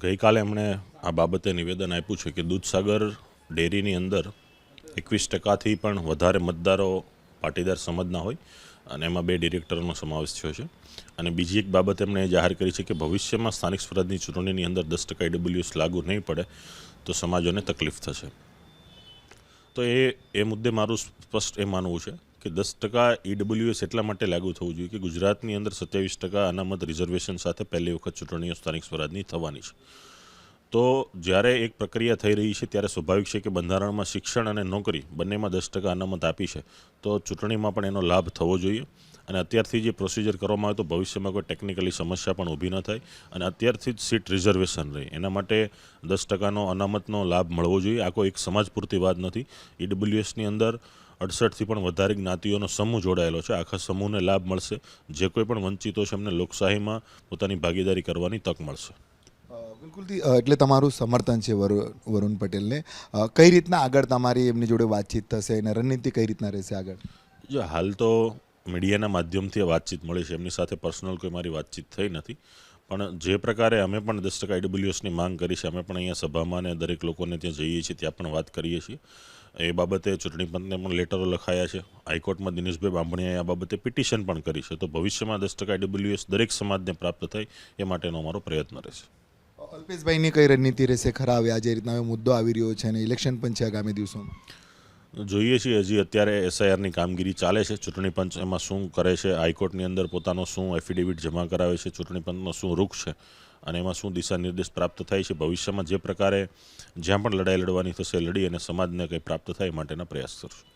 ગઈકાલે એમણે આ બાબતે નિવેદન આપ્યું છે કે દૂધસાગર ડેરીની અંદર 21%થી પણ વધારે મતદારો પાટીદાર સમાજના હોય અને એમાં 2 ડિરેક્ટરનો સમાવેશ થયો છે. અને બીજી એક બાબત એમણે એ જાહેર કરી છે કે ભવિષ્યમાં સ્થાનિક સ્વરાજની ચૂંટણીની અંદર 10% ઈડબ્લ્યુએસ લાગુ નહીં પડે તો સમાજોને તકલીફ થશે. તો એ મુદ્દે મારું સ્પષ્ટ એ માનવું છે કે 10% ઈડબ્લ્યુએસ એટલા માટે લાગુ થવું જોઈએ કે ગુજરાતની અંદર 27% અનામત રિઝર્વેશન સાથે પહેલી વખત ચૂંટણીઓ સ્થાનિક સ્વરાજની થવાની છે. તો જ્યારે એક પ્રક્રિયા થઈ રહી છે ત્યારે સ્વાભાવિક છે કે બંધારણમાં શિક્ષણ અને નોકરી બંનેમાં 10% અનામત આપી છે, તો ચૂંટણીમાં પણ એનો લાભ થવો જોઈએ. અને અત્યારથી જે પ્રોસિજર કરવામાં આવે તો ભવિષ્યમાં કોઈ ટેકનિકલી સમસ્યા પણ ઊભી ન થાય અને અત્યારથી જ સીટ રિઝર્વેશન રહે એના માટે 10%નો અનામતનો લાભ મળવો જોઈએ. આ કોઈ એક સમાજ પૂરતી વાત નથી. ઈડબ્લ્યુએસની અંદર 68થી પણ વધારે જ્ઞાતિઓનો સમૂહ જોડાયેલો છે. આખા સમૂહને લાભ મળશે. જે કોઈ પણ વંચિતો છે એમને લોકશાહીમાં પોતાની ભાગીદારી કરવાની તક મળશે. બિલકુલથી એટલે તમારું સમર્થન છે વરુણ પટેલને. કઈ રીતના આગળ તમારી એમની જોડે વાતચીત થશે અને રણનીતિ કઈ રીતના રહેશે આગળ? જો હાલ તો મીડિયાના માધ્યમથી આ વાતચીત મળી છે, એમની સાથે પર્સનલ કોઈ મારી વાતચીત થઈ નથી. પણ જે પ્રકારે અમે પણ 10% ઈડબ્લ્યુએસની માંગ કરી છે, અમે પણ અહીંયા સભામાં અને દરેક લોકોને ત્યાં જઈએ છીએ, ત્યાં પણ વાત કરીએ છીએ. એ બાબતે ચૂંટણી પંચને પણ લેટરો લખાયા છે. હાઈકોર્ટમાં દિનેશભાઈ બાંભણીયાએ આ બાબતે પિટિશન પણ કરી છે. તો ભવિષ્યમાં 10% ઈડબ્લ્યુએસ દરેક સમાજને પ્રાપ્ત થાય એ માટેનો અમારો પ્રયત્ન રહેશે. અલ્પેશભાઈની કઈ રણનીતિ રહેશે? ખરા હવે આજે રીતના મુદ્દો આવી રહ્યો છે અને ઇલેક્શન પણ છે આગામી દિવસોમાં. જોઈએ છીએ, હજી અત્યારે એસઆઈઆરની કામગીરી ચાલે છે. ચૂંટણી પંચ એમાં શું કરે છે, હાઈકોર્ટની અંદર પોતાનો શું એફિડેવિટ જમા કરાવે છે, ચૂંટણી પંચનો શું રૂખ છે અને એમાં શું દિશા નિર્દેશ પ્રાપ્ત થાય છે. ભવિષ્યમાં જે પ્રકારે જ્યાં પણ લડાઈ લડવાની થશે લડી અને સમાજને કંઈ પ્રાપ્ત થાય માટેના પ્રયાસ કરશું.